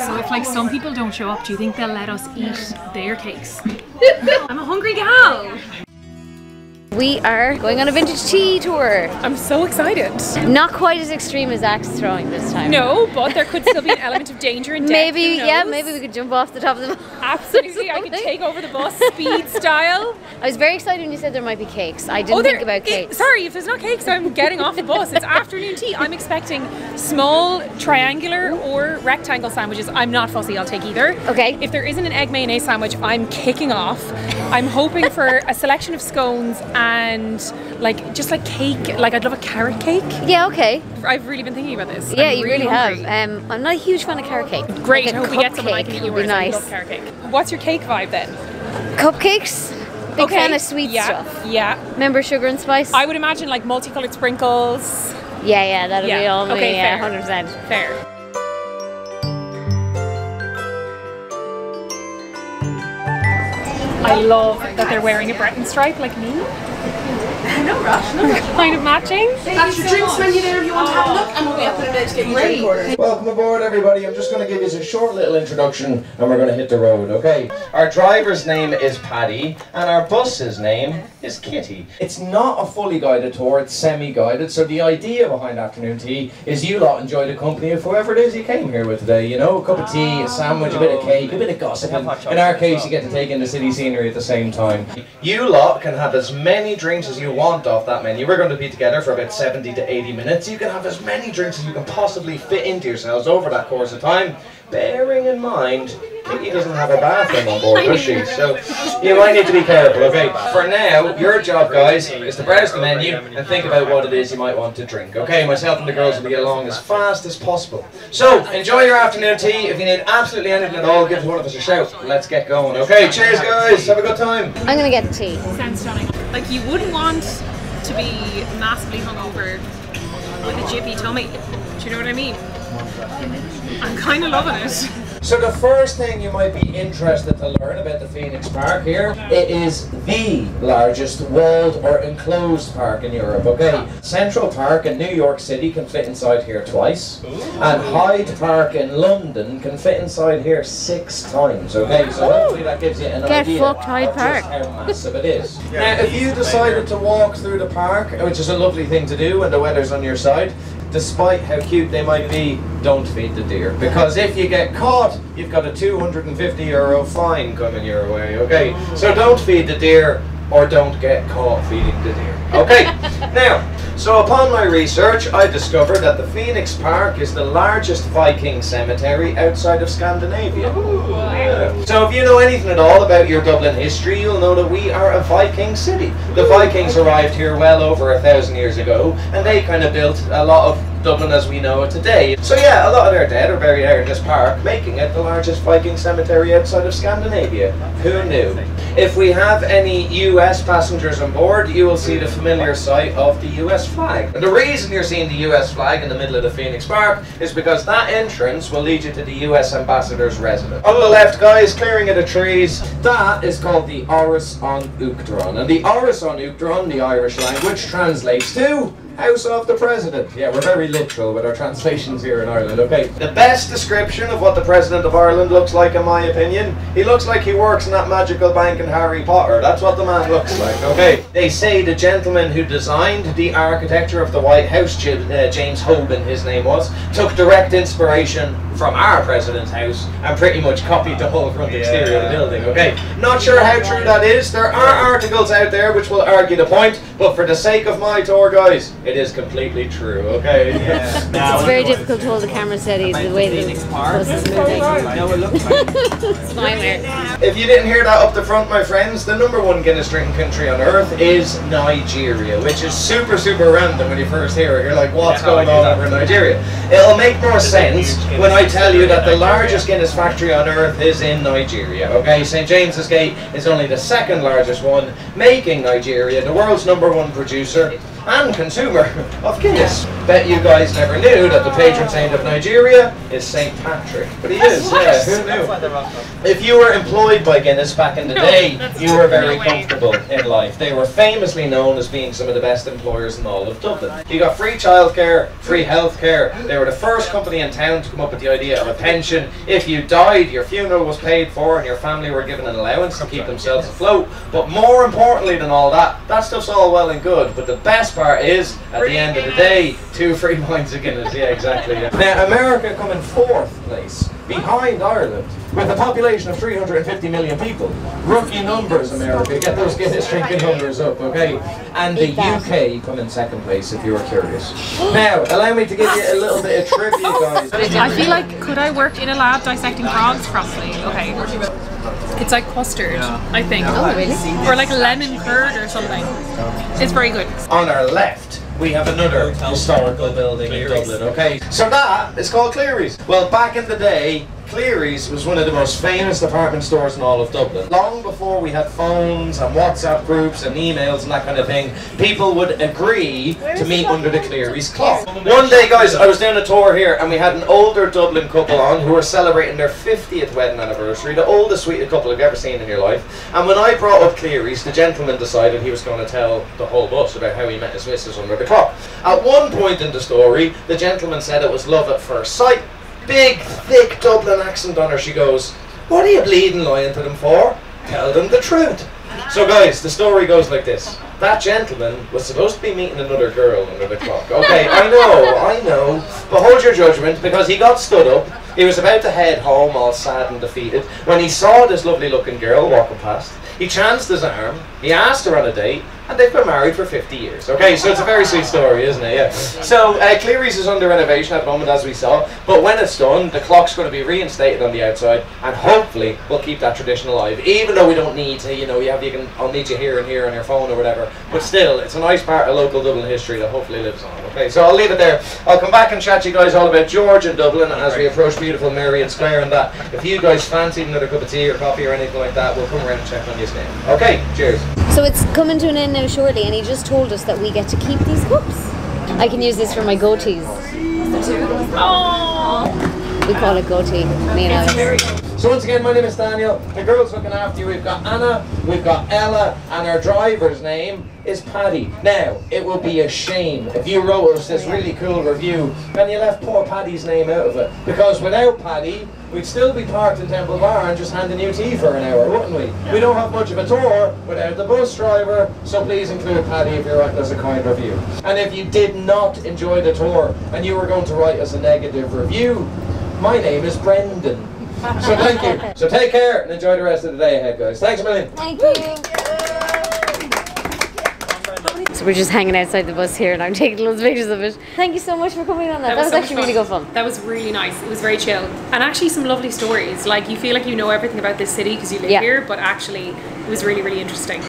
So if like some people don't show up, do you think they'll let us eat their cakes? I'm a hungry gal. We are going on a vintage tea tour. I'm so excited. Not quite as extreme as axe throwing this time. No, but there could still be an element of danger and death. Maybe, yeah, maybe we could jump off the top of the bus. Absolutely, I could take over the bus speed style. I was very excited when you said there might be cakes. I didn't think about cakes. Sorry, if there's not cakes, I'm getting off the bus. It's afternoon tea. I'm expecting small triangular or rectangle sandwiches. I'm not fussy, I'll take either. Okay. If there isn't an egg mayonnaise sandwich, I'm kicking off. I'm hoping for a selection of scones and like just like cake. Like I'd love a carrot cake. Yeah, okay. I've really been thinking about this. Yeah, you really have. I'm not a huge fan of carrot cake. Great, like I hope we get someone I can eat yours. Would be nice. I love carrot cake. What's your cake vibe then? Cupcakes. Big fan of sweet stuff. Yeah. Remember sugar and spice? I would imagine like multicolored sprinkles. Yeah, that'll be all me. Okay, yeah, fair. 100%. Fair. I love that they're wearing a Breton stripe like me. No rush, no rush. Kind of matching. That's your drinks menu there if you want to have a look, and we'll get put it in to get you drink orders. Welcome aboard, everybody. I'm just going to give you a short little introduction and we're going to hit the road, okay? Our driver's name is Paddy and our bus's name is Kitty. It's not a fully guided tour, it's semi-guided, so the idea behind afternoon tea is you lot enjoy the company of whoever it is you came here with today, you know? A cup of tea, a sandwich, a bit of cake, a bit of gossip. In our case, you get to take in the city scenery at the same time. You lot can have as many drinks as you want off that menu. We're going to be together for about 70 to 80 minutes. You can have as many drinks as you can possibly fit into yourselves over that course of time, bearing in mind Kitty doesn't have a bathroom on board, does she? So you might need to be careful, okay? For now, your job, guys, is to browse the menu and think about what it is you might want to drink, okay? Myself and the girls will get along as fast as possible. So, enjoy your afternoon tea. If you need absolutely anything at all, give one of us a shout. Let's get going, okay? Cheers, guys. Have a good time. I'm going to get the tea. Sounds stunning. Like you wouldn't want to be massively hungover with a jippy tummy. Do you know what I mean? I'm kind of loving it. So the first thing you might be interested to learn about the Phoenix Park here, it is the largest walled or enclosed park in Europe, okay? Central Park in New York City can fit inside here twice, and Hyde Park in London can fit inside here 6 times, okay? So hopefully that gives you an idea of Hyde Park. just how massive it is. Now, if you decided to walk through the park, which is a lovely thing to do when the weather's on your side, despite how cute they might be, don't feed the deer. Because if you get caught, you've got a €250 fine coming your way, okay? So don't feed the deer, or don't get caught feeding the deer. Okay, now, so upon my research, I discovered that the Phoenix Park is the largest Viking cemetery outside of Scandinavia. Yeah. So if you know anything at all about your Dublin history, you'll know that we are a Viking city. The Vikings arrived here well over 1,000 years ago, and they kind of built a lot of Dublin as we know it today. So yeah, a lot of their dead are buried out in this park, making it the largest Viking cemetery outside of Scandinavia. Who knew? If we have any US passengers on board, you will see the familiar sight of the US flag. And the reason you're seeing the US flag in the middle of the Phoenix Park is because that entrance will lead you to the US ambassador's residence. On the left, guys, clearing of the trees, that is called the Áras an Uachtaráin. And the Áras an Uachtaráin, the Irish language, translates to House of the President. Yeah, we're very literal with our translations here in Ireland, okay? The best description of what the President of Ireland looks like, in my opinion, he looks like he works in that magical bank in Harry Potter. That's what the man looks like, okay? They say the gentleman who designed the architecture of the White House, James Hoban, his name was, took direct inspiration from our President's house and pretty much copied the whole front exterior of the building, okay? Not sure how true that is. There are articles out there which will argue the point, but for the sake of my tour, guys, it is completely true, okay? Yeah. It's very difficult to hold the camera steady the way the bus is moving. It's a nightmare. If you didn't hear that up the front, my friends, the #1 Guinness drinking country on earth is Nigeria, which is super, super random when you first hear it. You're like, what's going on over in Nigeria? It'll make more sense when I tell you that the largest Guinness factory on earth is in Nigeria, okay? St. James's Gate is only the 2nd largest one, making Nigeria the world's #1 producer and consumer of Guinness. Bet you guys never knew that the patron saint of Nigeria is St. Patrick. But he is, yeah, who knew? If you were employed by Guinness back in the day, you were very comfortable in life. They were famously known as being some of the best employers in all of Dublin. You got free childcare, free healthcare. They were the first company in town to come up with the idea of a pension. If you died, your funeral was paid for and your family were given an allowance to keep themselves afloat. But more importantly than all that, that stuff's all well and good. But the best part is, at the end of the day, 2 free pints of Guinness. Yeah, exactly. Yeah. Now, America come in 4th place, behind Ireland, with a population of 350 million people. Rookie numbers, America. Get those Guinness drinking numbers up, okay? And the UK come in 2nd place, if you were curious. Now, allow me to give you a little bit of trivia, guys. I feel like, could I work in a lab dissecting frogs properly? Okay. It's like custard, I think. Oh, really? Or like a lemon curd or something. It's very good. On our left, we have another historical building in Dublin, okay? So that is called Cleary's. Well, back in the day, Cleary's was one of the most famous department stores in all of Dublin. Long before we had phones and WhatsApp groups and emails and that kind of thing, people would agree to meet under the Cleary's clock. One day, guys, I was doing a tour here and we had an older Dublin couple on who were celebrating their 50th wedding anniversary, the oldest sweetest couple you've ever seen in your life. And when I brought up Cleary's, the gentleman decided he was going to tell the whole bus about how he met his missus under the clock. At one point in the story, the gentleman said it was love at first sight. Big, thick Dublin accent on her. She goes, "What are you bleeding lying to them for? Tell them the truth." So guys, the story goes like this. That gentleman was supposed to be meeting another girl under the clock. Okay, I know. But hold your judgment, because he got stood up. He was about to head home all sad and defeated when he saw this lovely looking girl walking past. He chanced his arm, he asked her on a date, and they've been married for 50 years. Okay, so it's a very sweet story, isn't it? Yeah. So Cleary's is under renovation at the moment, as we saw, but when it's done, the clock's going to be reinstated on the outside, and hopefully we'll keep that tradition alive, even though we don't need to, you know, I'll meet you here and here on your phone or whatever, but still, it's a nice part of local Dublin history that hopefully lives on. Okay, so I'll leave it there. I'll come back and chat to you guys all about George and Dublin as we approach beautiful Marion Square and that. If you guys fancy another cup of tea or coffee or anything like that, we'll come around and check on you soon. Okay, cheers. So it's coming to an end now shortly, and he just told us that we get to keep these cups. I can use this for my goatees. Oh, We call it goatee, me and Alex. So once again, my name is Daniel. The girls looking after you, we've got Anna, we've got Ella, and our driver's name is Paddy. Now, it would be a shame if you wrote us this really cool review and you left poor Paddy's name out of it. Because without Paddy, we'd still be parked in Temple Bar and just handing you tea for an hour, wouldn't we? We don't have much of a tour without the bus driver, so please include Paddy if you're writing us a kind review. And if you did not enjoy the tour and you were going to write us a negative review, my name is Brendan. So thank you. So take care and enjoy the rest of the day ahead, guys. Thanks a million. Thank you. So we're just hanging outside the bus here and I'm taking loads of pictures of it. Thank you so much for coming on that. That was so actually much really good fun. That was really nice. It was very chill. And actually some lovely stories. Like, you feel like you know everything about this city because you live here, but actually it was really, really interesting.